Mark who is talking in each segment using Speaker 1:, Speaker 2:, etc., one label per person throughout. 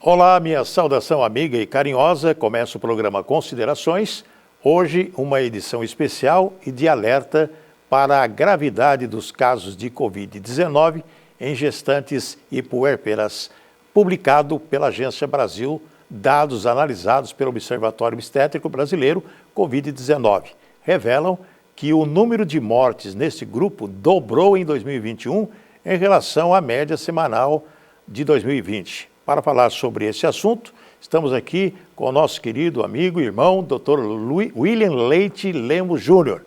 Speaker 1: Olá, minha saudação amiga e carinhosa. Começa o programa Considerações. Hoje, uma edição especial e de alerta para a gravidade dos casos de Covid-19 em gestantes e puérperas, publicado pela Agência Brasil, dados analisados pelo Observatório Obstétrico Brasileiro Covid-19, revelam que o número de mortes neste grupo dobrou em 2021 em relação à média semanal de 2020. Para falar sobre esse assunto, estamos aqui com o nosso querido amigo e irmão, Dr. William Leite Lemos Júnior.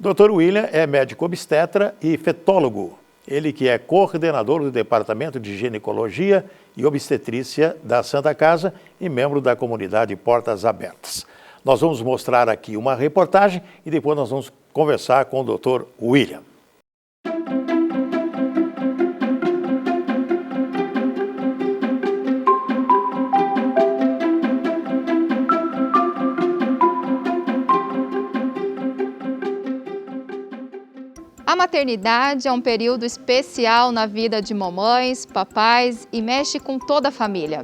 Speaker 1: Dr. William é médico obstetra e fetólogo. Ele que é coordenador do Departamento de Ginecologia e Obstetrícia da Santa Casa e membro da comunidade Portas Abertas. Nós vamos mostrar aqui uma reportagem e depois nós vamos conversar com o Dr. William.
Speaker 2: A maternidade é um período especial na vida de mamães, papais e mexe com toda a família.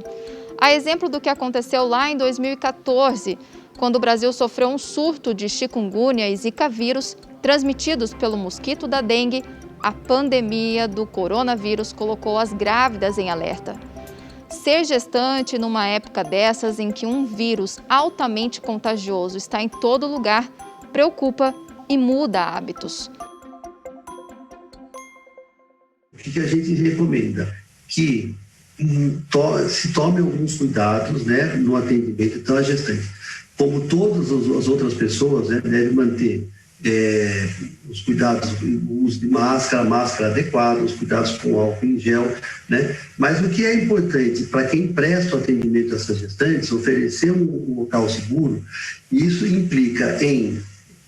Speaker 2: A exemplo do que aconteceu lá em 2014, quando o Brasil sofreu um surto de chikungunya e zika vírus transmitidos pelo mosquito da dengue, a pandemia do coronavírus colocou as grávidas em alerta. Ser gestante numa época dessas em que um vírus altamente contagioso está em todo lugar preocupa e muda hábitos.
Speaker 3: O que a gente recomenda? Que se tome alguns cuidados, né, no atendimento da gestante. Como todas as outras pessoas, né, devem manter os cuidados, o uso de máscara adequada, os cuidados com álcool em gel, né? Mas o que é importante para quem presta o atendimento a essas gestantes, oferecer um local seguro, isso implica em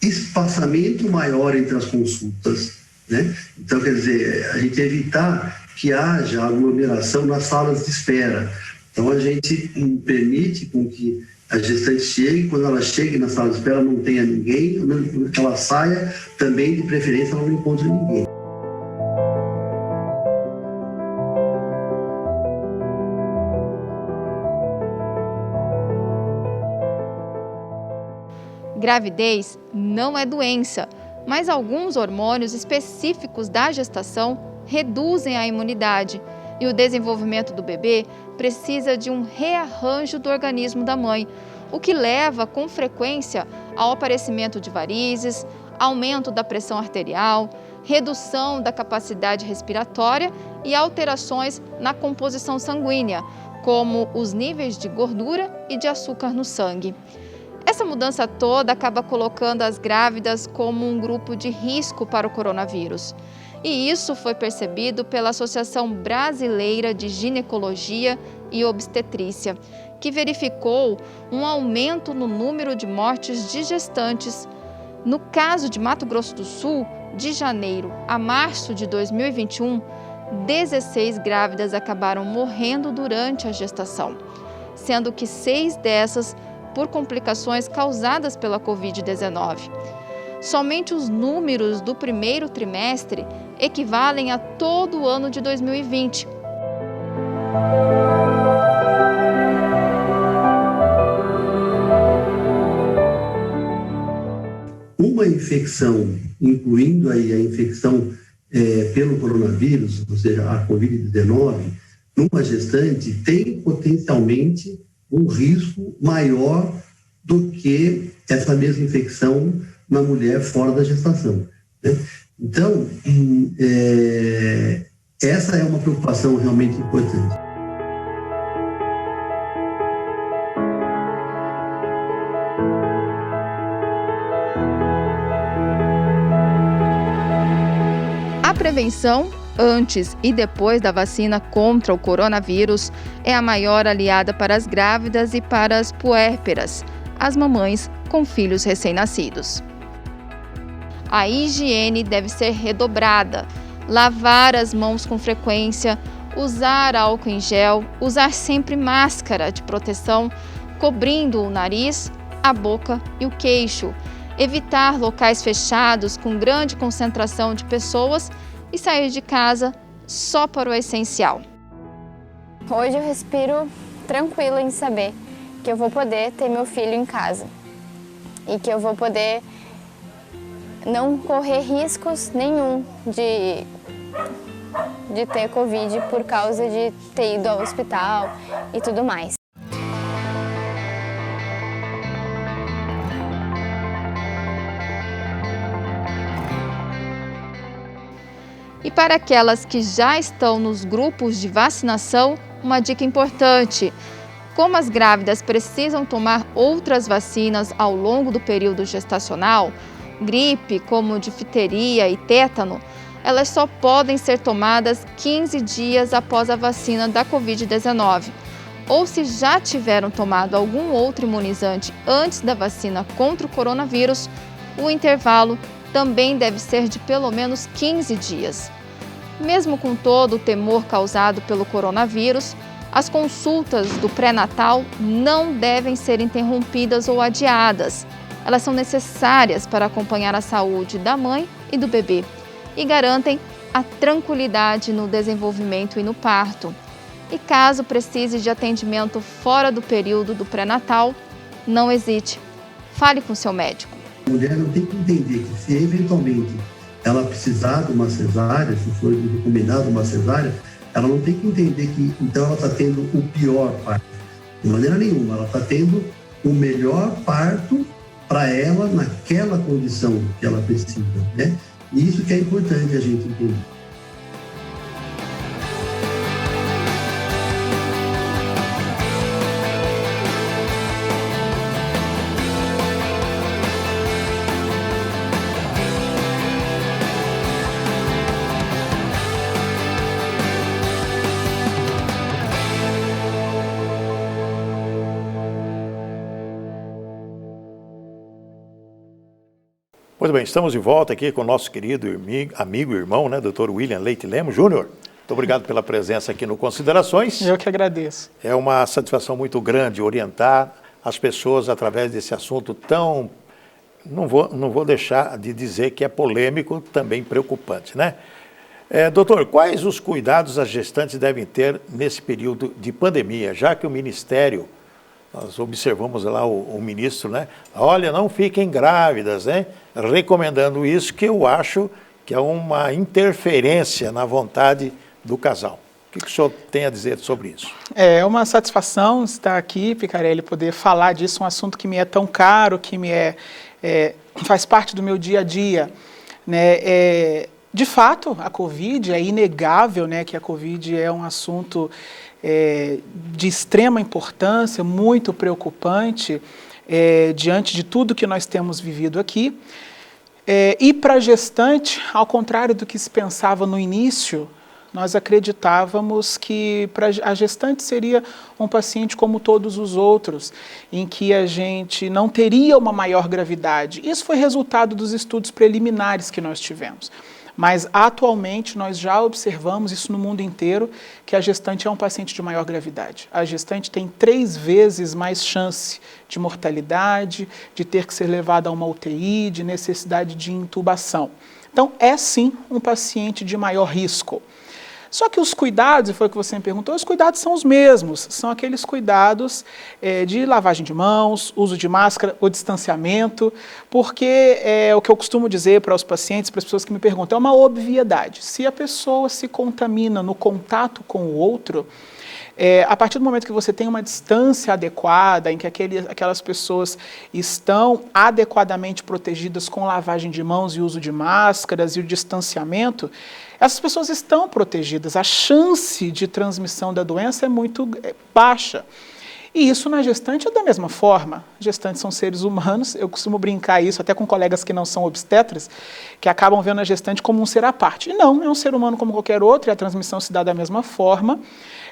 Speaker 3: espaçamento maior entre as consultas, né? Então, quer dizer, a gente evitar que haja aglomeração nas salas de espera. Então, a gente permite com que a gestante chegue, quando ela chegue na sala de espera não tenha ninguém, que ela saia também, de preferência, ela não encontre ninguém.
Speaker 2: Gravidez não é doença, mas alguns hormônios específicos da gestação reduzem a imunidade e o desenvolvimento do bebê precisa de um rearranjo do organismo da mãe, o que leva com frequência ao aparecimento de varizes, aumento da pressão arterial, redução da capacidade respiratória e alterações na composição sanguínea, como os níveis de gordura e de açúcar no sangue. Essa mudança toda acaba colocando as grávidas como um grupo de risco para o coronavírus. E isso foi percebido pela Associação Brasileira de Ginecologia e Obstetrícia, que verificou um aumento no número de mortes de gestantes. No caso de Mato Grosso do Sul, de janeiro a março de 2021, 16 grávidas acabaram morrendo durante a gestação, sendo que 6 dessas por complicações causadas pela Covid-19. Somente os números do primeiro trimestre equivalem a todo o ano de 2020.
Speaker 3: Uma infecção, incluindo aí a infecção pelo coronavírus, ou seja, a Covid-19, numa gestante tem potencialmente um risco maior do que essa mesma infecção na mulher fora da gestação, né? Então, essa é uma preocupação realmente importante.
Speaker 2: A prevenção, antes e depois da vacina contra o coronavírus, é a maior aliada para as grávidas e para as puérperas, as mamães com filhos recém-nascidos. A higiene deve ser redobrada, lavar as mãos com frequência, usar álcool em gel, usar sempre máscara de proteção, cobrindo o nariz, a boca e o queixo, evitar locais fechados com grande concentração de pessoas e sair de casa só para o essencial.
Speaker 4: Hoje eu respiro tranquila em saber que eu vou poder ter meu filho em casa e que eu vou poder não correr riscos nenhum de ter Covid por causa de ter ido ao hospital e tudo mais.
Speaker 2: E para aquelas que já estão nos grupos de vacinação, uma dica importante. Como as grávidas precisam tomar outras vacinas ao longo do período gestacional, gripe, como difteria e tétano, elas só podem ser tomadas 15 dias após a vacina da Covid-19. Ou se já tiveram tomado algum outro imunizante antes da vacina contra o coronavírus, o intervalo também deve ser de pelo menos 15 dias. Mesmo com todo o temor causado pelo coronavírus, as consultas do pré-natal não devem ser interrompidas ou adiadas. Elas são necessárias para acompanhar a saúde da mãe e do bebê e garantem a tranquilidade no desenvolvimento e no parto. E caso precise de atendimento fora do período do pré-natal, não hesite, fale com seu médico.
Speaker 3: A mulher não tem que entender que se eventualmente ela precisar de uma cesárea, se for recomendado uma cesárea, ela não tem que entender que então ela está tendo o pior parto. De maneira nenhuma, ela está tendo o melhor parto para ela naquela condição que ela precisa, né? E isso que é importante a gente entender.
Speaker 1: Muito bem, estamos de volta aqui com o nosso querido amigo e irmão, né, Dr. William Leite Lemos Júnior. Muito obrigado pela presença aqui no Considerações.
Speaker 5: Eu que agradeço.
Speaker 1: É uma satisfação muito grande orientar as pessoas através desse assunto tão, não vou deixar de dizer que é polêmico, também preocupante, né? Doutor, quais os cuidados as gestantes devem ter nesse período de pandemia, já que o Ministério, nós observamos lá o ministro, né? Olha, não fiquem grávidas, né? Recomendando isso, que eu acho que é uma interferência na vontade do casal. O que o senhor tem a dizer sobre isso?
Speaker 5: É uma satisfação estar aqui, Picarelli, poder falar disso, um assunto que me é tão caro, que faz parte do meu dia a dia, né? De fato, a Covid, é inegável, né, que a Covid é um assunto de extrema importância, muito preocupante, diante de tudo que nós temos vivido aqui. E para a gestante, ao contrário do que se pensava no início, nós acreditávamos que a gestante seria um paciente como todos os outros, em que a gente não teria uma maior gravidade. Isso foi resultado dos estudos preliminares que nós tivemos. Mas, atualmente, nós já observamos isso no mundo inteiro, que a gestante é um paciente de maior gravidade. A gestante tem 3 vezes mais chance de mortalidade, de ter que ser levada a uma UTI, de necessidade de intubação. Então, é sim um paciente de maior risco. Só que os cuidados, e foi o que você me perguntou, os cuidados são os mesmos, são aqueles cuidados de lavagem de mãos, uso de máscara, o distanciamento, porque o que eu costumo dizer para os pacientes, para as pessoas que me perguntam, é uma obviedade. Se a pessoa se contamina no contato com o outro, a partir do momento que você tem uma distância adequada, em que aquelas pessoas estão adequadamente protegidas com lavagem de mãos e uso de máscaras e o distanciamento, essas pessoas estão protegidas. A chance de transmissão da doença é muito baixa. E isso na gestante é da mesma forma. Gestantes são seres humanos, eu costumo brincar isso até com colegas que não são obstetras, que acabam vendo a gestante como um ser à parte. E não, é um ser humano como qualquer outro, e a transmissão se dá da mesma forma.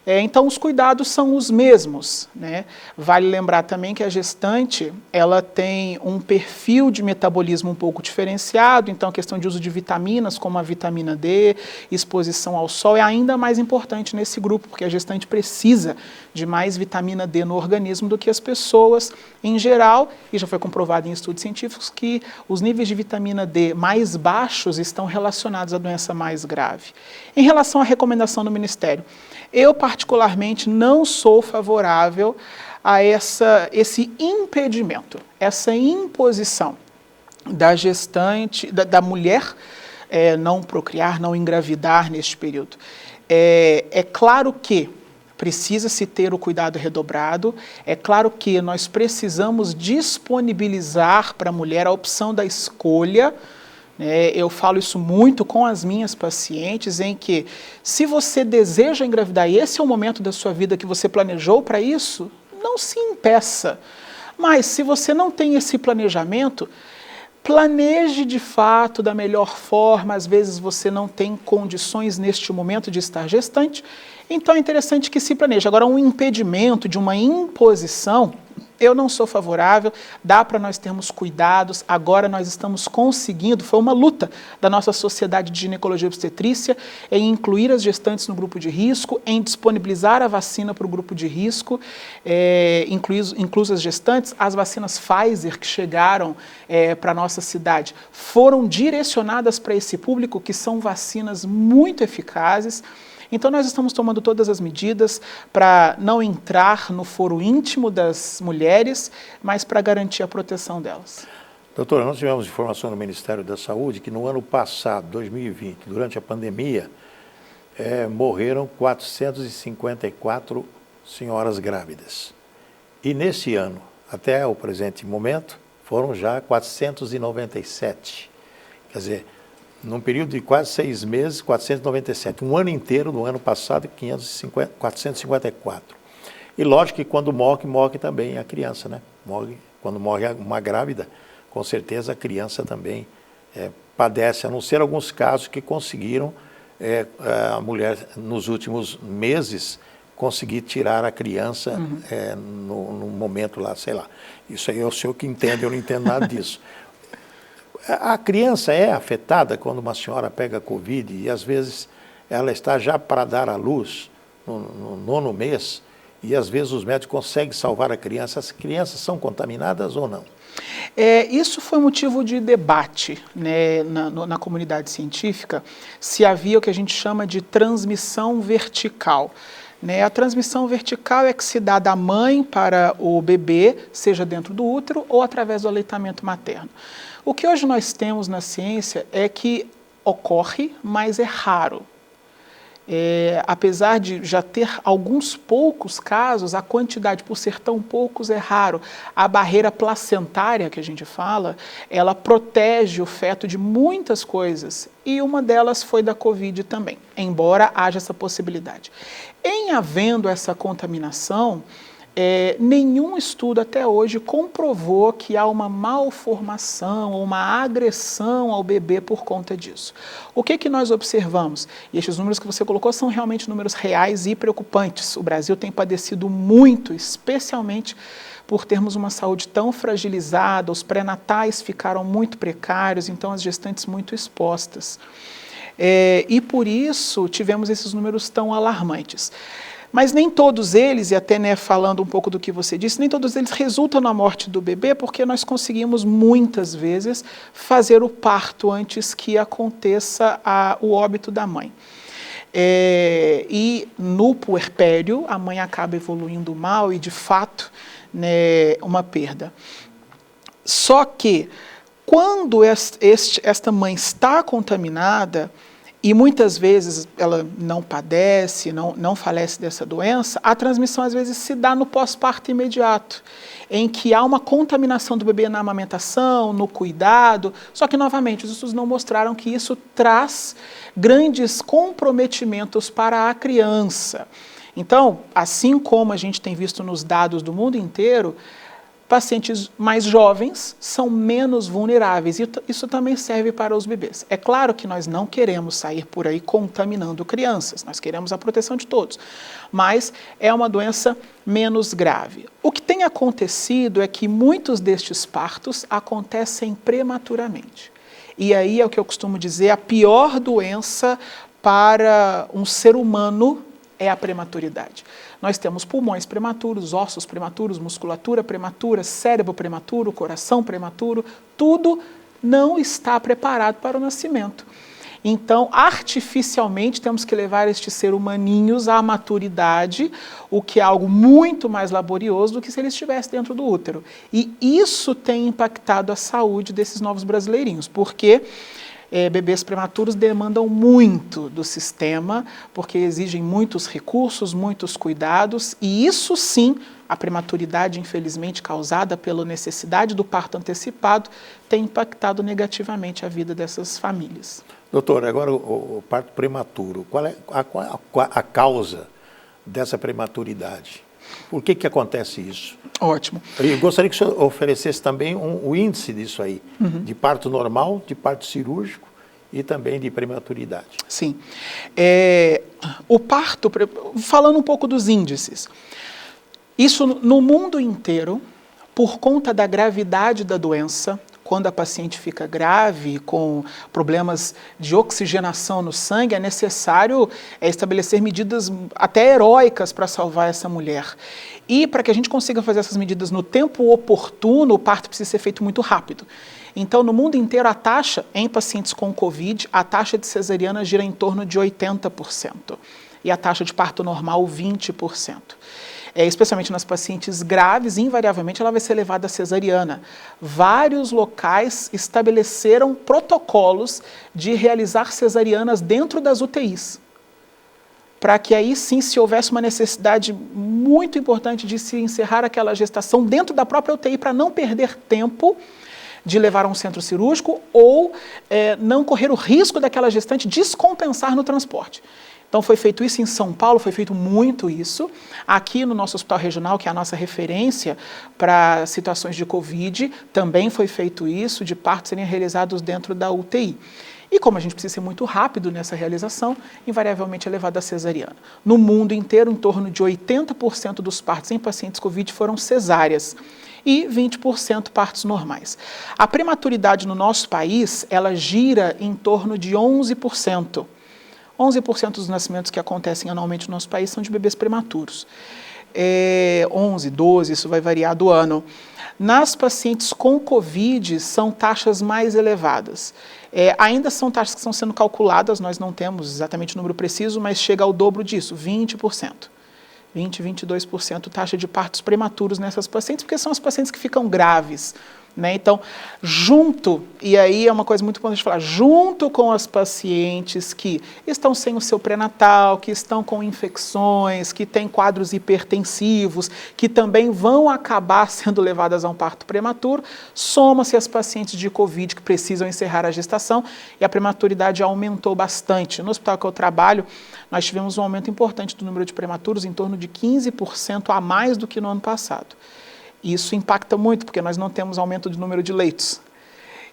Speaker 5: Então, os cuidados são os mesmos, né? Vale lembrar também que a gestante, ela tem um perfil de metabolismo um pouco diferenciado, então a questão de uso de vitaminas, como a vitamina D, exposição ao sol, é ainda mais importante nesse grupo, porque a gestante precisa de mais vitamina D no organismo do que as pessoas em geral, e já foi comprovado em estudos científicos que os níveis de vitamina D mais baixos estão relacionados à doença mais grave. Em relação à recomendação do Ministério, Eu, particularmente, não sou favorável a esse impedimento, essa imposição da gestante, da mulher não procriar, não engravidar neste período. É claro que precisa-se ter o cuidado redobrado, é claro que nós precisamos disponibilizar para a mulher a opção da escolha. Eu falo isso muito com as minhas pacientes, em que se você deseja engravidar e esse é o momento da sua vida que você planejou para isso, não se impeça. Mas se você não tem esse planejamento, planeje de fato da melhor forma. Às vezes você não tem condições neste momento de estar gestante, então é interessante que se planeje. Agora, um impedimento de uma imposição, eu não sou favorável, dá para nós termos cuidados. Agora nós estamos conseguindo, foi uma luta da nossa Sociedade de Ginecologia e Obstetrícia em incluir as gestantes no grupo de risco, em disponibilizar a vacina para o grupo de risco, inclusas as gestantes. As vacinas Pfizer que chegaram para a nossa cidade foram direcionadas para esse público, que são vacinas muito eficazes. Então, nós estamos tomando todas as medidas para não entrar no foro íntimo das mulheres, mas para garantir a proteção delas.
Speaker 1: Doutora, nós tivemos informação no Ministério da Saúde que no ano passado, 2020, durante a pandemia, morreram 454 senhoras grávidas. E nesse ano, até o presente momento, foram já 497. Quer dizer, num período de quase 6 meses, 497. Um ano inteiro, no ano passado, 454. E lógico que quando morre também a criança, né? Quando morre uma grávida, com certeza a criança também padece, a não ser alguns casos que conseguiram, a mulher, nos últimos meses, conseguir tirar a criança no momento lá, sei lá. Isso aí é o senhor que entende, eu não entendo nada disso. A criança é afetada quando uma senhora pega Covid e às vezes ela está já para dar à luz no 9º mês e às vezes os médicos conseguem salvar a criança. As crianças são contaminadas ou não?
Speaker 5: Isso foi motivo de debate, né, na comunidade científica, se havia o que a gente chama de transmissão vertical. A transmissão vertical é que se dá da mãe para o bebê, seja dentro do útero ou através do aleitamento materno. O que hoje nós temos na ciência é que ocorre, mas é raro. Apesar de já ter alguns poucos casos, a quantidade, por ser tão poucos, é raro. A barreira placentária, que a gente fala, ela protege o feto de muitas coisas, e uma delas foi da Covid também, embora haja essa possibilidade. Em havendo essa contaminação, nenhum estudo até hoje comprovou que há uma malformação ou uma agressão ao bebê por conta disso. O que nós observamos? E estes números que você colocou são realmente números reais e preocupantes. O Brasil tem padecido muito, especialmente por termos uma saúde tão fragilizada, os pré-natais ficaram muito precários, então as gestantes muito expostas. E por isso tivemos esses números tão alarmantes. Mas nem todos eles, e até falando um pouco do que você disse, nem todos eles resultam na morte do bebê, porque nós conseguimos muitas vezes fazer o parto antes que aconteça o óbito da mãe. E no puerpério, a mãe acaba evoluindo mal e, de fato, uma perda. Só que, quando esta mãe está contaminada, e muitas vezes ela não padece, não falece dessa doença, a transmissão às vezes se dá no pós-parto imediato, em que há uma contaminação do bebê na amamentação, no cuidado, só que novamente os estudos não mostraram que isso traz grandes comprometimentos para a criança. Então, assim como a gente tem visto nos dados do mundo inteiro, pacientes mais jovens são menos vulneráveis, e isso também serve para os bebês. É claro que nós não queremos sair por aí contaminando crianças, nós queremos a proteção de todos, mas é uma doença menos grave. O que tem acontecido é que muitos destes partos acontecem prematuramente. E aí é o que eu costumo dizer, a pior doença para um ser humano é a prematuridade. Nós temos pulmões prematuros, ossos prematuros, musculatura prematura, cérebro prematuro, coração prematuro, tudo não está preparado para o nascimento. Então, artificialmente, temos que levar estes seres humaninhos à maturidade, o que é algo muito mais laborioso do que se ele estivesse dentro do útero. E isso tem impactado a saúde desses novos brasileirinhos, porque bebês prematuros demandam muito do sistema, porque exigem muitos recursos, muitos cuidados, e isso sim, a prematuridade, infelizmente, causada pela necessidade do parto antecipado, tem impactado negativamente a vida dessas famílias.
Speaker 1: Doutor, agora o parto prematuro, qual é a causa dessa prematuridade? Por que acontece isso?
Speaker 5: Ótimo.
Speaker 1: Eu gostaria que o senhor oferecesse também o índice disso aí, de parto normal, de parto cirúrgico e também de prematuridade.
Speaker 5: Sim. O parto, falando um pouco dos índices, isso no mundo inteiro, por conta da gravidade da doença, quando a paciente fica grave, com problemas de oxigenação no sangue, é necessário estabelecer medidas até heróicas para salvar essa mulher. E para que a gente consiga fazer essas medidas no tempo oportuno, o parto precisa ser feito muito rápido. Então, no mundo inteiro, a taxa, em pacientes com Covid, a taxa de cesariana gira em torno de 80%. E a taxa de parto normal, 20%. Especialmente nas pacientes graves, invariavelmente ela vai ser levada à cesariana. Vários locais estabeleceram protocolos de realizar cesarianas dentro das UTIs, para que aí sim, se houvesse uma necessidade muito importante de se encerrar aquela gestação dentro da própria UTI, para não perder tempo de levar a um centro cirúrgico ou não correr o risco daquela gestante descompensar no transporte. Então foi feito isso em São Paulo, foi feito muito isso. Aqui no nosso hospital regional, que é a nossa referência para situações de Covid, também foi feito isso, de partos serem realizados dentro da UTI. E como a gente precisa ser muito rápido nessa realização, invariavelmente é levada a cesariana. No mundo inteiro, em torno de 80% dos partos em pacientes Covid foram cesáreas e 20% partos normais. A prematuridade no nosso país, ela gira em torno de 11%. 11% dos nascimentos que acontecem anualmente no nosso país são de bebês prematuros. 11, 12, isso vai variar do ano. Nas pacientes com Covid, são taxas mais elevadas. Ainda são taxas que estão sendo calculadas, nós não temos exatamente o número preciso, mas chega ao dobro disso, 20%. 20, 22% taxa de partos prematuros nessas pacientes, porque são as pacientes que ficam graves. Então, junto, e aí é uma coisa muito importante falar, junto com as pacientes que estão sem o seu pré-natal, que estão com infecções, que têm quadros hipertensivos, que também vão acabar sendo levadas a um parto prematuro, soma-se as pacientes de Covid que precisam encerrar a gestação e a prematuridade aumentou bastante. No hospital que eu trabalho, nós tivemos um aumento importante do número de prematuros, em torno de 15% a mais do que no ano passado. Isso impacta muito, porque nós não temos aumento de número de leitos.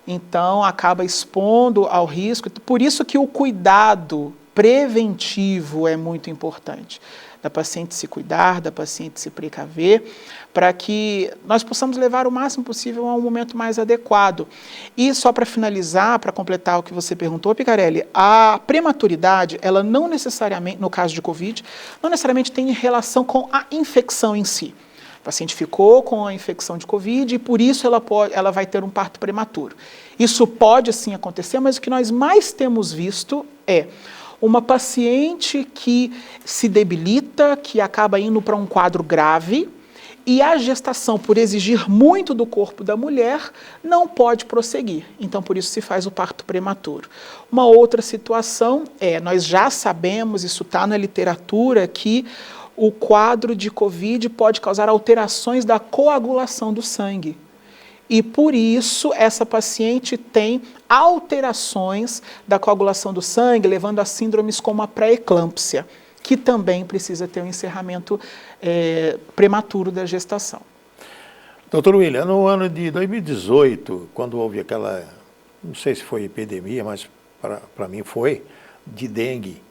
Speaker 5: Então, acaba expondo ao risco. Por isso que o cuidado preventivo é muito importante. Da paciente se cuidar, da paciente se precaver, para que nós possamos levar o máximo possível a um momento mais adequado. E só para finalizar, para completar o que você perguntou, Picarelli, a prematuridade, ela não necessariamente, no caso de Covid, não necessariamente tem relação com a infecção em si. O paciente ficou com a infecção de Covid e por isso ela vai ter um parto prematuro. Isso pode sim acontecer, mas o que nós mais temos visto é uma paciente que se debilita, que acaba indo para um quadro grave e a gestação, por exigir muito do corpo da mulher, não pode prosseguir. Então, por isso se faz o parto prematuro. Uma outra situação nós já sabemos, isso está na literatura, que o quadro de Covid pode causar alterações da coagulação do sangue. E por isso essa paciente tem alterações da coagulação do sangue, levando a síndromes como a pré-eclâmpsia, que também precisa ter um encerramento prematuro da gestação.
Speaker 1: Doutor William, no ano de 2018, quando houve aquela, não sei se foi epidemia, mas para mim foi, de dengue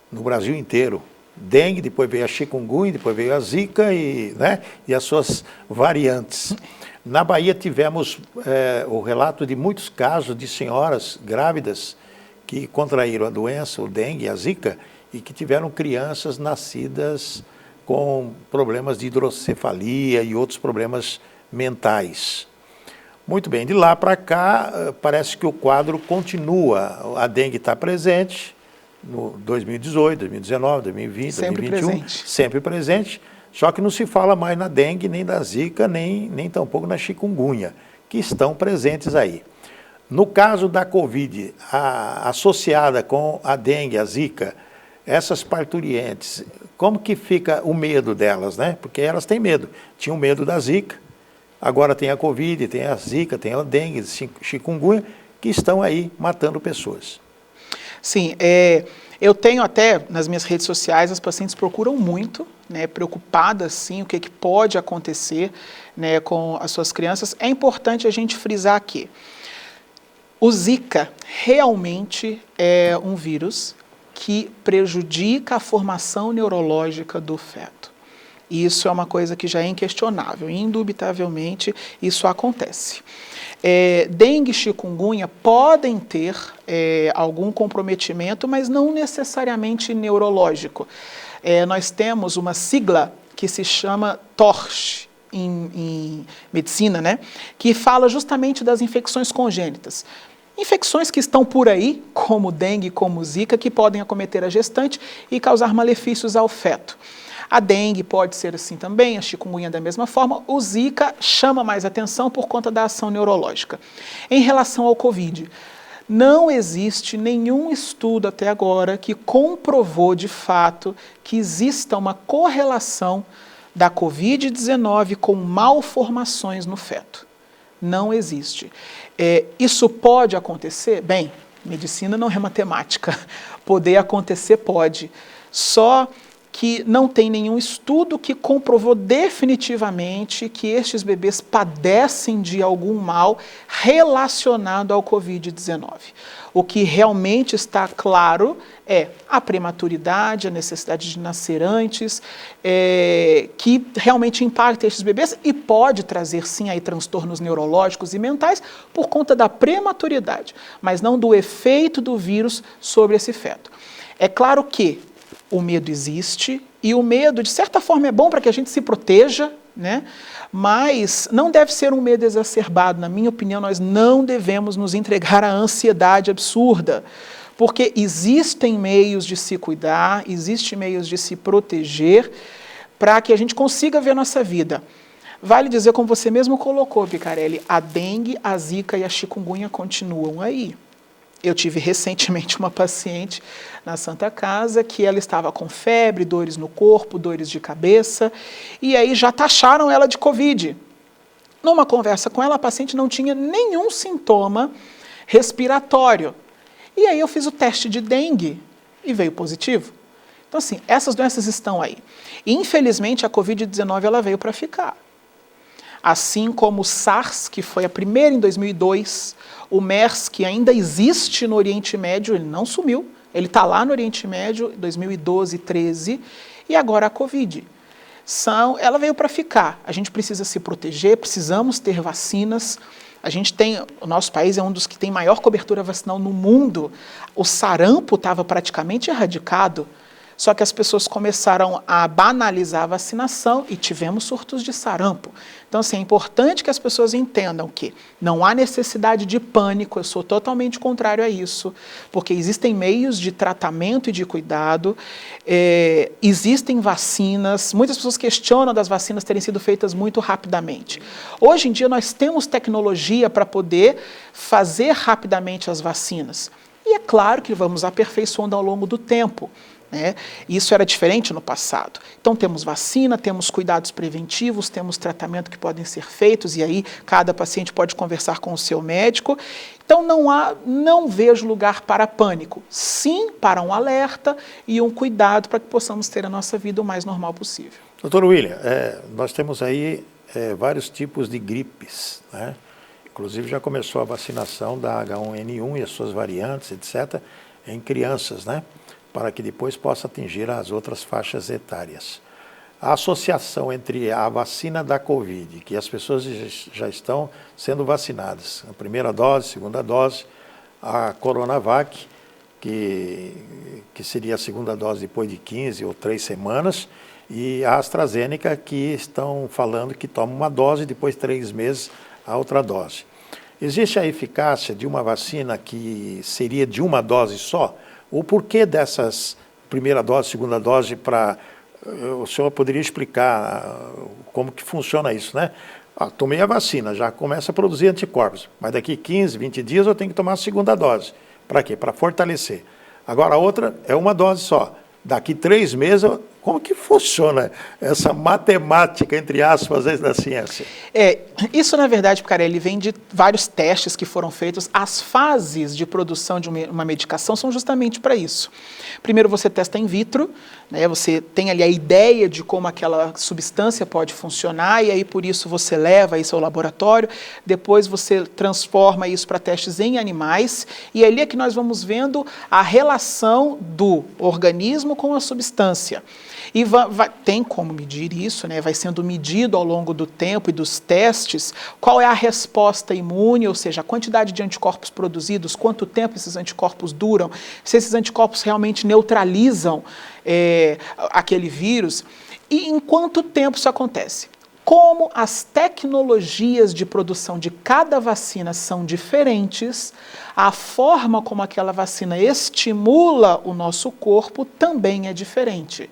Speaker 1: no Brasil inteiro. Dengue, depois veio a chikungunya, depois veio a zika e as suas variantes. Na Bahia tivemos o relato de muitos casos de senhoras grávidas que contraíram a doença, o dengue, a zika, e que tiveram crianças nascidas com problemas de hidrocefalia e outros problemas mentais. Muito bem, de lá para cá, parece que o quadro continua. A dengue está presente no 2018, 2019, 2020,
Speaker 5: Sempre
Speaker 1: 2021.
Speaker 5: presente.
Speaker 1: Sempre presente. Só que não se fala mais na dengue, nem da zika, nem tampouco na chikungunya, que estão presentes aí. No caso da Covid, associada com a dengue, a zika, essas parturientes, como que fica o medo delas, né? Porque elas têm medo. Tinham medo da zika, agora tem a Covid, tem a zika, tem a dengue, chikungunya, que estão aí matando pessoas.
Speaker 5: Sim, eu tenho até nas minhas redes sociais, as pacientes procuram muito, né, preocupadas sim, o que pode acontecer, né, com as suas crianças. É importante a gente frisar aqui, o Zika realmente é um vírus que prejudica a formação neurológica do feto. Isso é uma coisa que já é inquestionável, indubitavelmente isso acontece. Dengue e chikungunya podem ter algum comprometimento, mas não necessariamente neurológico. Nós temos uma sigla que se chama TORCH, em medicina, né, que fala justamente das infecções congênitas. Infecções que estão por aí, como dengue, como zika, que podem acometer a gestante e causar malefícios ao feto. A dengue pode ser assim também, a chikungunya da mesma forma. O zika chama mais atenção por conta da ação neurológica. Em relação ao Covid, não existe nenhum estudo até agora que comprovou de fato que exista uma correlação da Covid-19 com malformações no feto. Não existe. Isso pode acontecer? Bem, medicina não é matemática. Poder acontecer pode. Só que não tem nenhum estudo que comprovou definitivamente que estes bebês padecem de algum mal relacionado ao Covid-19. O que realmente está claro é a prematuridade, a necessidade de nascer antes, que realmente impacta estes bebês e pode trazer sim aí transtornos neurológicos e mentais por conta da prematuridade, mas não do efeito do vírus sobre esse feto. É claro que o medo existe e o medo, de certa forma, é bom para que a gente se proteja, né? Mas não deve ser um medo exacerbado. Na minha opinião, nós não devemos nos entregar à ansiedade absurda, porque existem meios de se cuidar, existem meios de se proteger para que a gente consiga ver a nossa vida. Vale dizer, como você mesmo colocou, Picarelli, a dengue, a zika e a chikungunya continuam aí. Eu tive recentemente uma paciente na Santa Casa que ela estava com febre, dores no corpo, dores de cabeça, e aí já taxaram ela de Covid. Numa conversa com ela, a paciente não tinha nenhum sintoma respiratório. E aí eu fiz o teste de dengue e veio positivo. Então, assim, essas doenças estão aí. E, infelizmente, a Covid-19 ela veio para ficar. Assim como o SARS, que foi a primeira em 2002, o MERS, que ainda existe no Oriente Médio, ele não sumiu, ele está lá no Oriente Médio, 2012, 13, e agora a Covid. Ela veio para ficar. A gente precisa se proteger, precisamos ter vacinas. O nosso país é um dos que tem maior cobertura vacinal no mundo. O sarampo estava praticamente erradicado. Só que as pessoas começaram a banalizar a vacinação e tivemos surtos de sarampo. Então, assim, é importante que as pessoas entendam que não há necessidade de pânico, eu sou totalmente contrário a isso, porque existem meios de tratamento e de cuidado, existem vacinas, muitas pessoas questionam das vacinas terem sido feitas muito rapidamente. Hoje em dia nós temos tecnologia para poder fazer rapidamente as vacinas. E é claro que vamos aperfeiçoando ao longo do tempo. Isso era diferente no passado. Então temos vacina, temos cuidados preventivos, temos tratamento que podem ser feitos e aí cada paciente pode conversar com o seu médico. Então não vejo lugar para pânico, sim para um alerta e um cuidado para que possamos ter a nossa vida o mais normal possível.
Speaker 1: Doutor William, nós temos aí vários tipos de gripes, né? Inclusive já começou a vacinação da H1N1 e as suas variantes, etc., em crianças, né? Para que depois possa atingir as outras faixas etárias. A associação entre a vacina da Covid, que as pessoas já estão sendo vacinadas, a primeira dose, segunda dose, a Coronavac, que seria a segunda dose depois de 15 ou 3 semanas, e a AstraZeneca, que estão falando que toma uma dose, depois de 3 meses, a outra dose. existe a eficácia de uma vacina que seria de uma dose só? O porquê dessas primeira dose, segunda dose, o senhor poderia explicar como que funciona isso, né? Tomei a vacina, já começa a produzir anticorpos, mas daqui 15, 20 dias eu tenho que tomar a segunda dose. Para quê? Para fortalecer. Agora a outra é uma dose só. Daqui 3 meses, como que funciona essa matemática, entre aspas, da ciência?
Speaker 5: Isso, na verdade, Picarelli, vem de vários testes que foram feitos. As fases de produção de uma medicação são justamente para isso. Primeiro você testa in vitro, né, você tem ali a ideia de como aquela substância pode funcionar, e aí por isso você leva isso ao laboratório, depois você transforma isso para testes em animais, e ali é que nós vamos vendo a relação do organismo com a substância. E tem como medir isso, né? Vai sendo medido ao longo do tempo e dos testes qual é a resposta imune, ou seja, a quantidade de anticorpos produzidos, quanto tempo esses anticorpos duram, se esses anticorpos realmente neutralizam aquele vírus e em quanto tempo isso acontece. Como as tecnologias de produção de cada vacina são diferentes, a forma como aquela vacina estimula o nosso corpo também é diferente.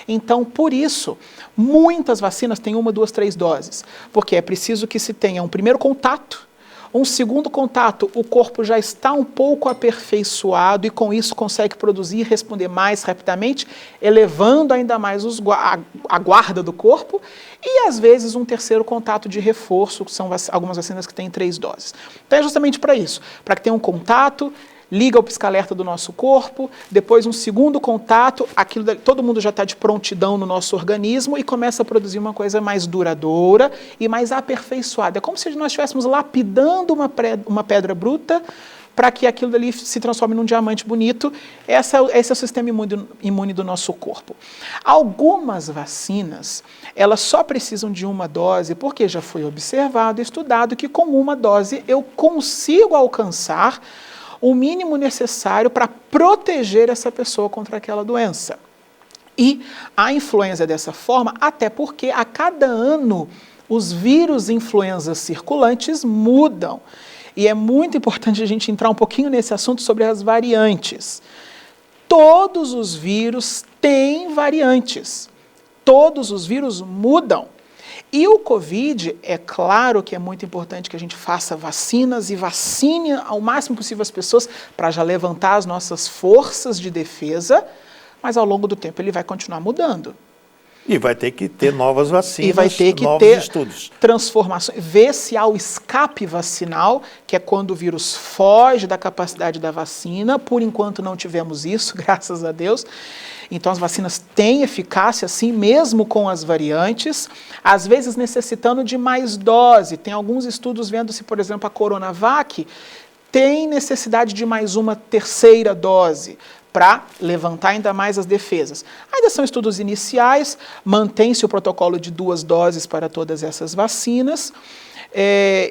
Speaker 5: Então, por isso, muitas vacinas têm 1, 2, 3 doses, porque é preciso que se tenha um primeiro contato, um segundo contato, o corpo já está um pouco aperfeiçoado e com isso consegue produzir e responder mais rapidamente, elevando ainda mais a guarda do corpo, e às vezes um terceiro contato de reforço, que são algumas vacinas que têm 3 doses. Então é justamente para isso, para que tenha um contato, liga o pisca-alerta do nosso corpo, depois um segundo contato, todo mundo já está de prontidão no nosso organismo e começa a produzir uma coisa mais duradoura e mais aperfeiçoada. É como se nós estivéssemos lapidando uma pedra bruta para que aquilo dali se transforme num diamante bonito. Esse é o sistema imune do nosso corpo. Algumas vacinas, elas só precisam de uma dose, porque já foi observado e estudado que com uma dose eu consigo alcançar o mínimo necessário para proteger essa pessoa contra aquela doença. E a influenza é dessa forma, até porque a cada ano os vírus influenza circulantes mudam. E é muito importante a gente entrar um pouquinho nesse assunto sobre as variantes. Todos os vírus têm variantes. Todos os vírus mudam. E o Covid, é claro que é muito importante que a gente faça vacinas e vacine ao máximo possível as pessoas para já levantar as nossas forças de defesa, mas ao longo do tempo ele vai continuar mudando.
Speaker 1: E vai ter que ter novas vacinas,
Speaker 5: e vai ter que
Speaker 1: novos
Speaker 5: ter
Speaker 1: estudos.
Speaker 5: Transformações, ver se há o escape vacinal, que é quando o vírus foge da capacidade da vacina. Por enquanto não tivemos isso, graças a Deus. Então as vacinas têm eficácia, sim, mesmo com as variantes, às vezes necessitando de mais dose. Tem alguns estudos vendo se, por exemplo, a Coronavac tem necessidade de mais uma terceira dose para levantar ainda mais as defesas. Ainda são estudos iniciais, mantém-se o protocolo de 2 doses para todas essas vacinas,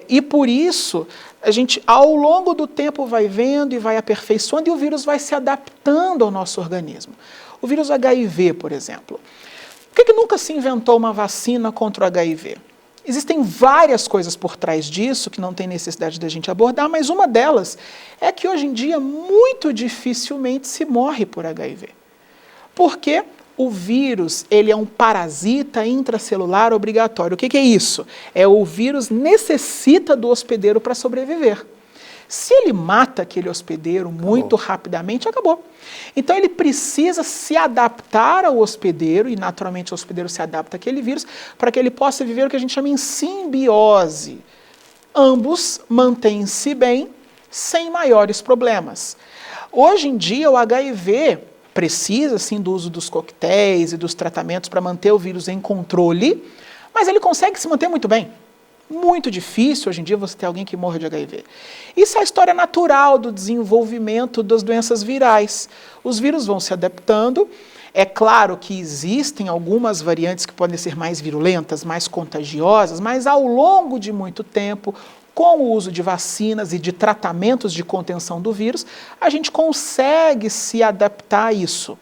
Speaker 5: e por isso a gente ao longo do tempo vai vendo e vai aperfeiçoando e o vírus vai se adaptando ao nosso organismo. O vírus HIV, por exemplo. Por que nunca se inventou uma vacina contra o HIV? Existem várias coisas por trás disso que não tem necessidade da gente abordar, mas uma delas é que hoje em dia muito dificilmente se morre por HIV. Porque o vírus, ele é um parasita intracelular obrigatório. O que é isso? O vírus necessita do hospedeiro para sobreviver. Se ele mata aquele hospedeiro muito rapidamente, acabou. Então ele precisa se adaptar ao hospedeiro, e naturalmente o hospedeiro se adapta àquele vírus, para que ele possa viver o que a gente chama em simbiose. Ambos mantêm-se bem, sem maiores problemas. Hoje em dia o HIV precisa sim do uso dos coquetéis e dos tratamentos para manter o vírus em controle, mas ele consegue se manter muito bem. Muito difícil hoje em dia você ter alguém que morra de HIV. Isso é a história natural do desenvolvimento das doenças virais. Os vírus vão se adaptando. É claro que existem algumas variantes que podem ser mais virulentas, mais contagiosas, mas ao longo de muito tempo, com o uso de vacinas e de tratamentos de contenção do vírus, a gente consegue se adaptar a isso.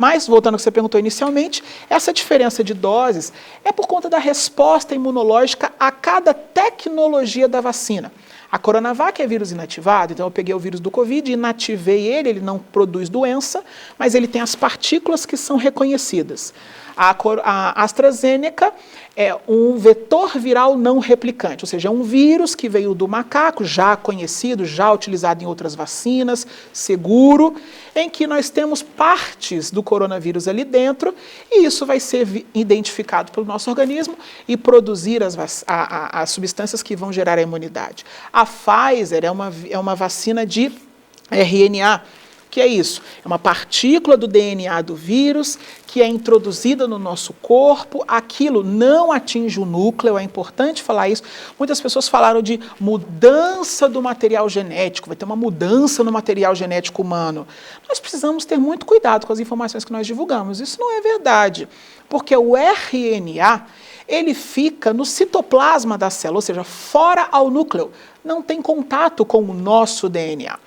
Speaker 5: Mas, voltando ao que você perguntou inicialmente, essa diferença de doses é por conta da resposta imunológica a cada tecnologia da vacina. A Coronavac é vírus inativado, então eu peguei o vírus do Covid, inativei ele não produz doença, mas ele tem as partículas que são reconhecidas. A AstraZeneca é um vetor viral não replicante, ou seja, é um vírus que veio do macaco, já conhecido, já utilizado em outras vacinas, seguro, em que nós temos partes do coronavírus ali dentro e isso vai ser identificado pelo nosso organismo e produzir as substâncias que vão gerar a imunidade. A Pfizer é uma vacina de RNA. O que é isso? É uma partícula do DNA do vírus que é introduzida no nosso corpo, aquilo não atinge o núcleo, é importante falar isso. Muitas pessoas falaram de mudança do material genético, vai ter uma mudança no material genético humano. Nós precisamos ter muito cuidado com as informações que nós divulgamos, isso não é verdade, porque o RNA, ele fica no citoplasma da célula, ou seja, fora ao núcleo, não tem contato com o nosso DNA.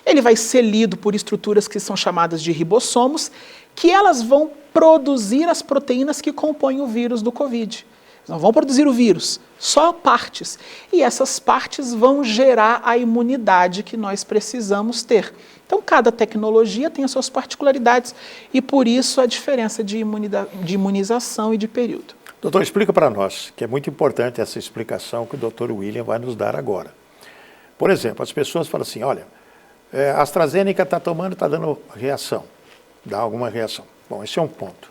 Speaker 5: Ele vai ser lido por estruturas que são chamadas de ribossomos, que elas vão produzir as proteínas que compõem o vírus do Covid. Eles não vão produzir o vírus, só partes. E essas partes vão gerar a imunidade que nós precisamos ter. Então, cada tecnologia tem as suas particularidades e, por isso, a diferença de imunização e de período.
Speaker 1: Doutor, explica para nós, que é muito importante essa explicação que o doutor William vai nos dar agora. Por exemplo, as pessoas falam assim, olha, a AstraZeneca está tomando, está dando reação, dá alguma reação. Bom, esse é um ponto.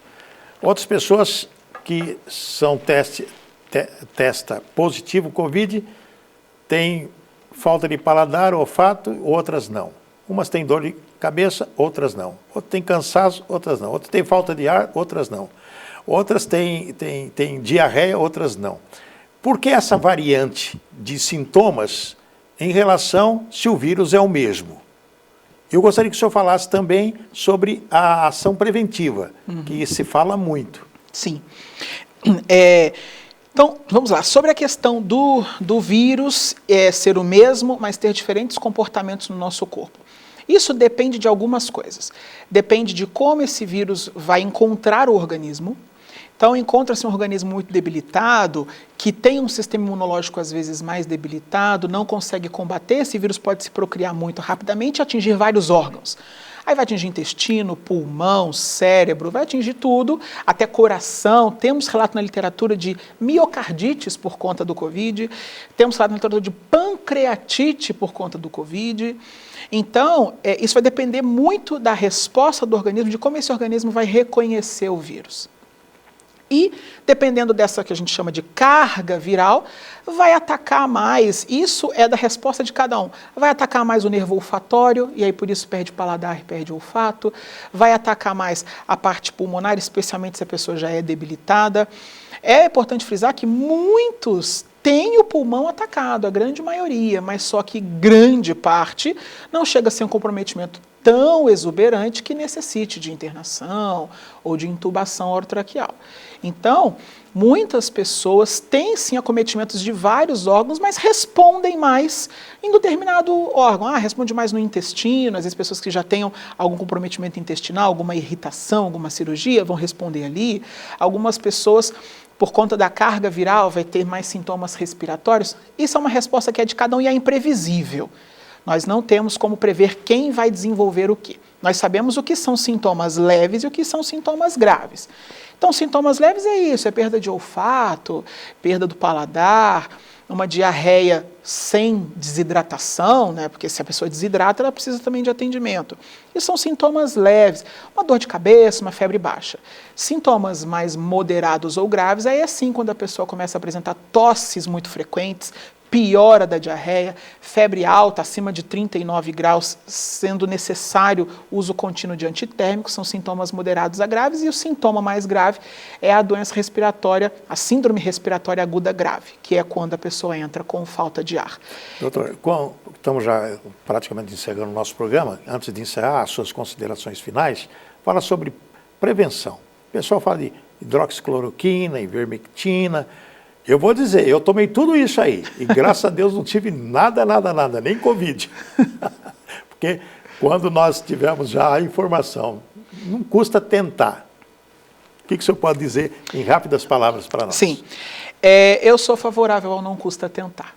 Speaker 1: Outras pessoas que são testa positivo Covid, têm falta de paladar, olfato, outras não. Umas têm dor de cabeça, outras não. Outras têm cansaço, outras não. Outras têm falta de ar, outras não. Outras têm diarreia, outras não. Por que essa variante de sintomas em relação se o vírus é o mesmo? Eu gostaria que o senhor falasse também sobre a ação preventiva, que se fala muito.
Speaker 5: Sim. Então, vamos lá. Sobre a questão do vírus ser o mesmo, mas ter diferentes comportamentos no nosso corpo. Isso depende de algumas coisas. Depende de como esse vírus vai encontrar o organismo. Então, encontra-se um organismo muito debilitado, que tem um sistema imunológico às vezes mais debilitado, não consegue combater, esse vírus pode se procriar muito rapidamente e atingir vários órgãos. Aí vai atingir intestino, pulmão, cérebro, vai atingir tudo, até coração. Temos relato na literatura de miocardites por conta do Covid, temos relato na literatura de pancreatite por conta do Covid. Então, isso vai depender muito da resposta do organismo, de como esse organismo vai reconhecer o vírus. E, dependendo dessa que a gente chama de carga viral, vai atacar mais, isso é da resposta de cada um, vai atacar mais o nervo olfatório, e aí por isso perde paladar, perde olfato, vai atacar mais a parte pulmonar, especialmente se a pessoa já é debilitada. É importante frisar que muitos têm o pulmão atacado, a grande maioria, mas só que grande parte não chega a ser um comprometimento tão exuberante que necessite de internação ou de intubação orotraqueal. Então, muitas pessoas têm sim acometimentos de vários órgãos, mas respondem mais em determinado órgão. Responde mais no intestino, às vezes pessoas que já tenham algum comprometimento intestinal, alguma irritação, alguma cirurgia, vão responder ali. Algumas pessoas, por conta da carga viral, vai ter mais sintomas respiratórios. Isso é uma resposta que é de cada um e é imprevisível. Nós não temos como prever quem vai desenvolver o quê. Nós sabemos o que são sintomas leves e o que são sintomas graves. Então, sintomas leves é isso, é perda de olfato, perda do paladar, uma diarreia sem desidratação, né? Porque se a pessoa desidrata, ela precisa também de atendimento. E são sintomas leves, uma dor de cabeça, uma febre baixa. Sintomas mais moderados ou graves, aí é sim quando a pessoa começa a apresentar tosses muito frequentes, piora da diarreia, febre alta, acima de 39 graus, sendo necessário uso contínuo de antitérmicos, são sintomas moderados a graves, e o sintoma mais grave é a doença respiratória, a síndrome respiratória aguda grave, que é quando a pessoa entra com falta de ar.
Speaker 1: Doutor, estamos já praticamente encerrando o nosso programa. Antes de encerrar, as suas considerações finais, fala sobre prevenção. O pessoal fala de hidroxicloroquina, ivermectina. Eu vou dizer, eu tomei tudo isso aí e graças a Deus não tive nada, nem Covid. Porque quando nós tivemos já a informação, não custa tentar. O que o senhor pode dizer em rápidas palavras para nós?
Speaker 5: Sim, eu sou favorável ao não custa tentar.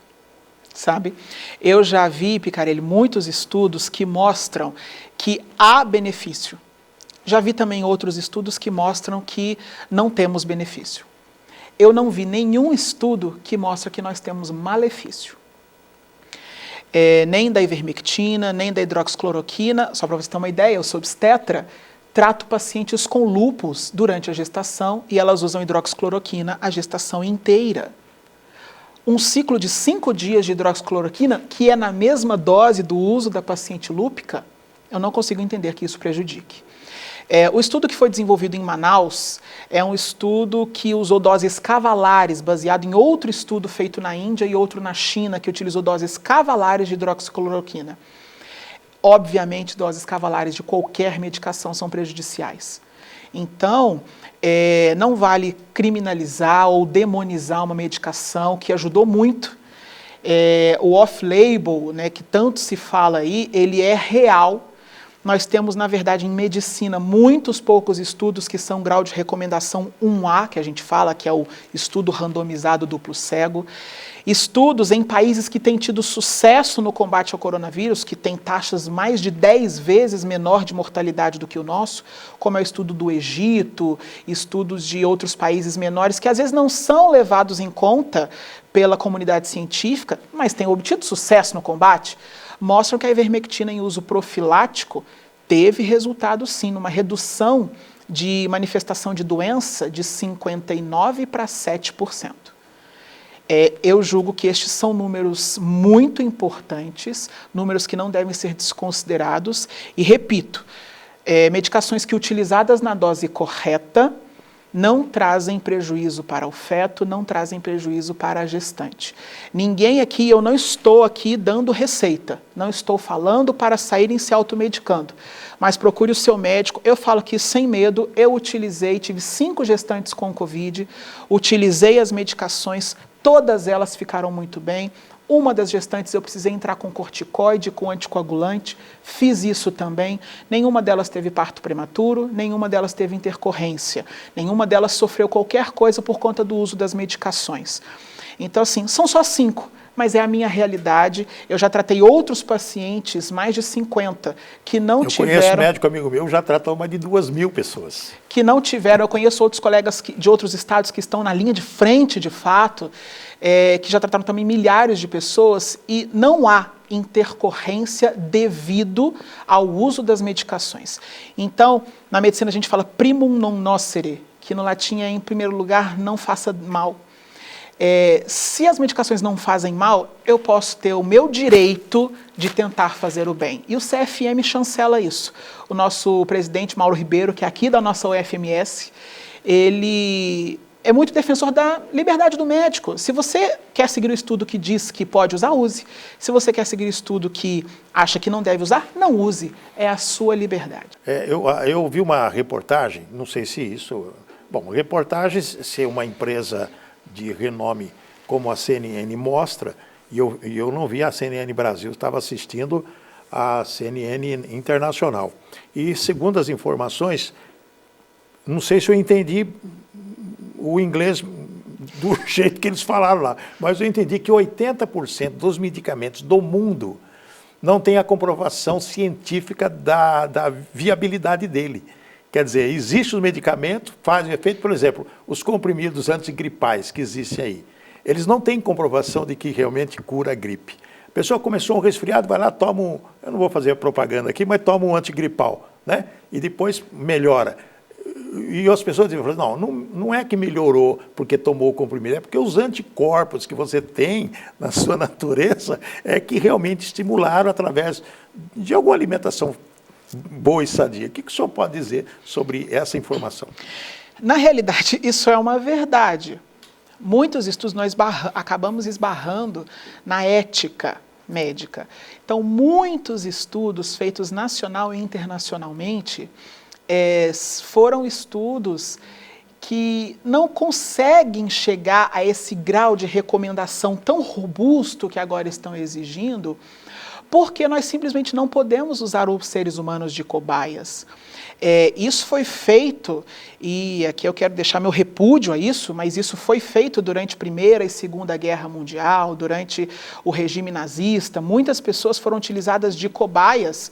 Speaker 5: sabe? Eu já vi, Picarelli, muitos estudos que mostram que há benefício. Já vi também outros estudos que mostram que não temos benefício. Eu não vi nenhum estudo que mostra que nós temos malefício. Nem da ivermectina, nem da hidroxicloroquina. Só para você ter uma ideia, eu sou obstetra, trato pacientes com lúpus durante a gestação e elas usam hidroxicloroquina a gestação inteira. Um ciclo de 5 dias de hidroxicloroquina, que é na mesma dose do uso da paciente lúpica, eu não consigo entender que isso prejudique. O estudo que foi desenvolvido em Manaus é um estudo que usou doses cavalares, baseado em outro estudo feito na Índia e outro na China, que utilizou doses cavalares de hidroxicloroquina. Obviamente, doses cavalares de qualquer medicação são prejudiciais. Então, não vale criminalizar ou demonizar uma medicação que ajudou muito. O off-label, né, que tanto se fala aí, ele é real. Nós temos, na verdade, em medicina, muitos poucos estudos que são grau de recomendação 1A, que a gente fala, que é o estudo randomizado duplo cego. Estudos em países que têm tido sucesso no combate ao coronavírus, que têm taxas mais de 10 vezes menor de mortalidade do que o nosso, como é o estudo do Egito, estudos de outros países menores, que às vezes não são levados em conta pela comunidade científica, mas têm obtido sucesso no combate, mostram que a ivermectina em uso profilático teve resultado sim, numa redução de manifestação de doença de 59% para 7%. Eu julgo que estes são números muito importantes, números que não devem ser desconsiderados, e repito, medicações que utilizadas na dose correta não trazem prejuízo para o feto, não trazem prejuízo para a gestante. Ninguém aqui, eu não estou aqui dando receita, não estou falando para saírem se automedicando, mas procure o seu médico. Eu falo aqui sem medo, eu utilizei, tive 5 gestantes com Covid, utilizei as medicações, todas elas ficaram muito bem. Uma das gestantes eu precisei entrar com corticoide, com anticoagulante, fiz isso também. Nenhuma delas teve parto prematuro, nenhuma delas teve intercorrência, nenhuma delas sofreu qualquer coisa por conta do uso das medicações. Então, assim, são só 5, mas é a minha realidade. Eu já tratei outros pacientes, mais de 50, que não tiveram...
Speaker 1: Eu conheço um médico amigo meu, já tratou mais de 2.000 pessoas.
Speaker 5: Que não tiveram, eu conheço outros colegas de outros estados que estão na linha de frente, de fato, que já trataram também milhares de pessoas, e não há intercorrência devido ao uso das medicações. Então, na medicina a gente fala primum non nocere, que no latim é, em primeiro lugar, não faça mal. Se as medicações não fazem mal, eu posso ter o meu direito de tentar fazer o bem. E o CFM chancela isso. O nosso presidente, Mauro Ribeiro, que é aqui da nossa UFMS, ele é muito defensor da liberdade do médico. Se você quer seguir o estudo que diz que pode usar, use. Se você quer seguir o estudo que acha que não deve usar, não use. É a sua liberdade.
Speaker 1: Eu vi uma reportagem, não sei se isso... Bom, reportagens, se uma empresa de renome como a CNN mostra, e eu não vi a CNN Brasil, estava assistindo a CNN Internacional. E segundo as informações, não sei se eu entendi o inglês do jeito que eles falaram lá, mas eu entendi que 80% dos medicamentos do mundo não tem a comprovação científica da viabilidade dele. Quer dizer, existem os medicamentos, fazem efeito, por exemplo, os comprimidos antigripais que existem aí. Eles não têm comprovação de que realmente cura a gripe. A pessoa começou um resfriado, vai lá, toma um, eu não vou fazer propaganda aqui, mas toma um antigripal, né? E depois melhora. E as pessoas dizem, não é que melhorou porque tomou o comprimido, é porque os anticorpos que você tem na sua natureza é que realmente estimularam através de alguma alimentação boa e sadia. O que o senhor pode dizer sobre essa informação?
Speaker 5: Na realidade, isso é uma verdade. Muitos estudos nós acabamos esbarrando na ética médica. Então, muitos estudos feitos nacional e internacionalmente foram estudos que não conseguem chegar a esse grau de recomendação tão robusto que agora estão exigindo, porque nós simplesmente não podemos usar os seres humanos de cobaias. Isso foi feito, e aqui eu quero deixar meu repúdio a isso, mas isso foi feito durante a Primeira e Segunda Guerra Mundial, durante o regime nazista. Muitas pessoas foram utilizadas de cobaias,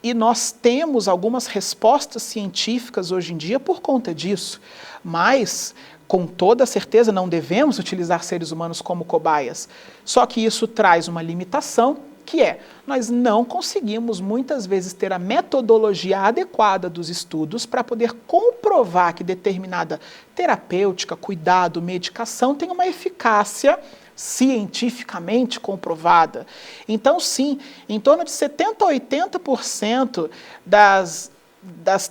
Speaker 5: e nós temos algumas respostas científicas hoje em dia por conta disso, mas com toda certeza não devemos utilizar seres humanos como cobaias. Só que isso traz uma limitação, que nós não conseguimos muitas vezes ter a metodologia adequada dos estudos para poder comprovar que determinada terapêutica, cuidado, medicação tem uma eficácia cientificamente comprovada. Então, sim, em torno de 70% a 80% das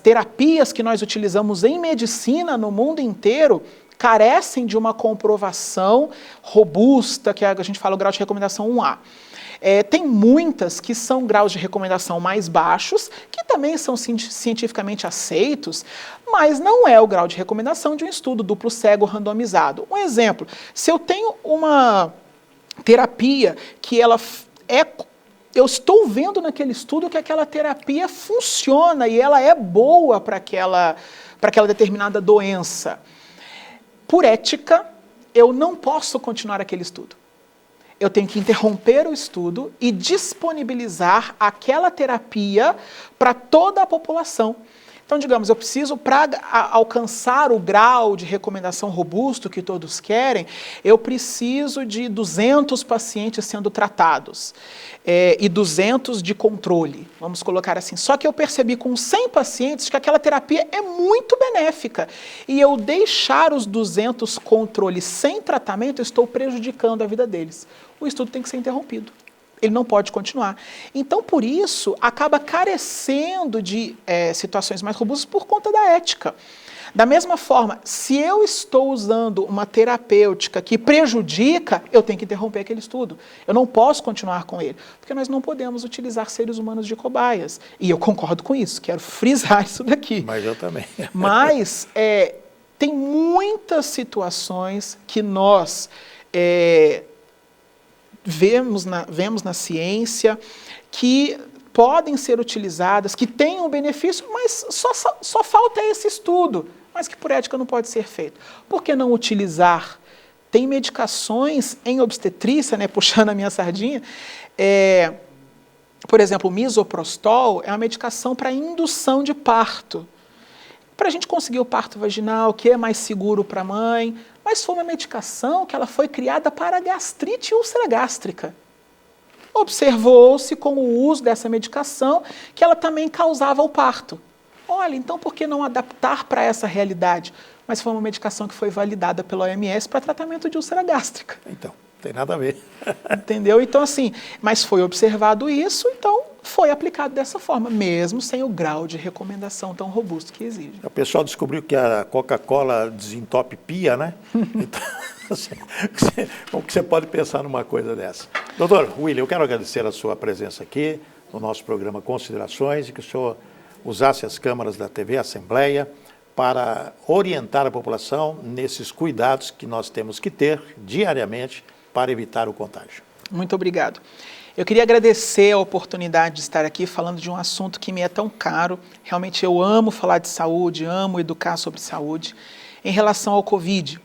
Speaker 5: terapias que nós utilizamos em medicina no mundo inteiro carecem de uma comprovação robusta, que a gente fala o grau de recomendação 1A. Tem muitas que são graus de recomendação mais baixos, que também são cientificamente aceitos, mas não é o grau de recomendação de um estudo duplo cego randomizado. Um exemplo, se eu tenho uma terapia que eu estou vendo naquele estudo que aquela terapia funciona e ela é boa para aquela determinada doença. Por ética, eu não posso continuar aquele estudo. Eu tenho que interromper o estudo e disponibilizar aquela terapia para toda a população. Então, digamos, eu preciso, para alcançar o grau de recomendação robusto que todos querem, eu preciso de 200 pacientes sendo tratados e 200 de controle, vamos colocar assim. Só que eu percebi com 100 pacientes que aquela terapia é muito benéfica e eu deixar os 200 controles sem tratamento, eu estou prejudicando a vida deles. O estudo tem que ser interrompido. Ele não pode continuar. Então, por isso, acaba carecendo de situações mais robustas por conta da ética. Da mesma forma, se eu estou usando uma terapêutica que prejudica, eu tenho que interromper aquele estudo. Eu não posso continuar com ele, porque nós não podemos utilizar seres humanos de cobaias. E eu concordo com isso, quero frisar isso daqui.
Speaker 1: Mas eu também.
Speaker 5: Mas tem muitas situações que nós vemos na ciência que podem ser utilizadas, que têm um benefício, mas só falta esse estudo, mas que por ética não pode ser feito. Por que não utilizar? Tem medicações em obstetrícia, puxando a minha sardinha, por exemplo, o misoprostol é uma medicação para indução de parto. Para a gente conseguir o parto vaginal, que é mais seguro para a mãe, mas foi uma medicação que ela foi criada para gastrite e úlcera gástrica. Observou-se com o uso dessa medicação que ela também causava o parto. Olha, então por que não adaptar para essa realidade? Mas foi uma medicação que foi validada pela OMS para tratamento de úlcera gástrica.
Speaker 1: Então, não tem nada a ver.
Speaker 5: Entendeu? Então, assim, mas foi observado isso, então foi aplicado dessa forma, mesmo sem o grau de recomendação tão robusto que exige.
Speaker 1: O pessoal descobriu que a Coca-Cola desentope pia, né? Então, como que você pode pensar numa coisa dessa? Doutor William, eu quero agradecer a sua presença aqui no nosso programa Considerações e que o senhor usasse as câmaras da TV Assembleia para orientar a população nesses cuidados que nós temos que ter diariamente para evitar o contágio.
Speaker 5: Muito obrigado. Eu queria agradecer a oportunidade de estar aqui falando de um assunto que me é tão caro. Realmente eu amo falar de saúde, amo educar sobre saúde. Em relação ao Covid,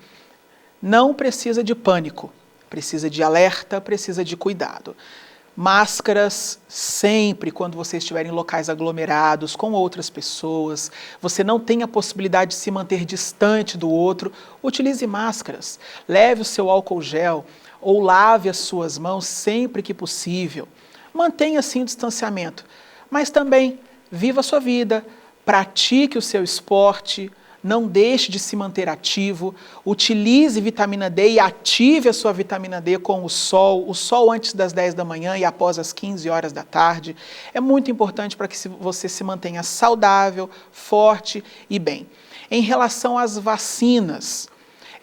Speaker 5: não precisa de pânico, precisa de alerta, precisa de cuidado. Máscaras sempre quando você estiver em locais aglomerados com outras pessoas, você não tem a possibilidade de se manter distante do outro, utilize máscaras, leve o seu álcool gel ou lave as suas mãos sempre que possível. Mantenha assim o distanciamento, mas também viva a sua vida, pratique o seu esporte, não deixe de se manter ativo, utilize vitamina D e ative a sua vitamina D com o sol antes das 10 da manhã e após as 15 horas da tarde. É muito importante para que você se mantenha saudável, forte e bem. Em relação às vacinas,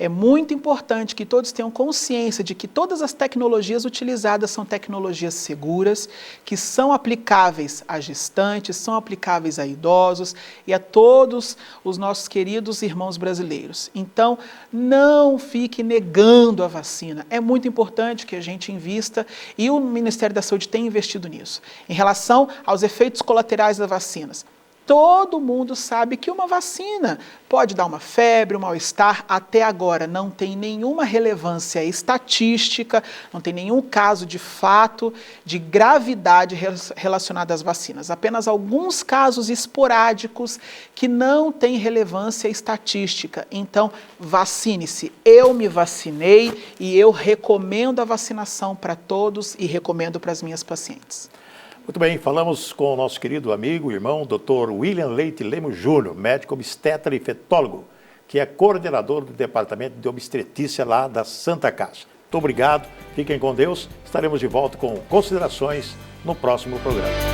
Speaker 5: É muito importante que todos tenham consciência de que todas as tecnologias utilizadas são tecnologias seguras, que são aplicáveis a gestantes, são aplicáveis a idosos e a todos os nossos queridos irmãos brasileiros. Então, não fique negando a vacina. É muito importante que a gente invista e o Ministério da Saúde tem investido nisso. Em relação aos efeitos colaterais das vacinas, todo mundo sabe que uma vacina pode dar uma febre, um mal-estar. Até agora não tem nenhuma relevância estatística, não tem nenhum caso de fato de gravidade relacionado às vacinas. Apenas alguns casos esporádicos que não têm relevância estatística. Então, vacine-se. Eu me vacinei e eu recomendo a vacinação para todos e recomendo para as minhas pacientes.
Speaker 1: Muito bem, falamos com o nosso querido amigo, irmão, Dr. William Leite Lemos Júnior, médico obstetra e fetólogo, que é coordenador do Departamento de Obstetrícia lá da Santa Casa. Muito obrigado, fiquem com Deus, estaremos de volta com considerações no próximo programa.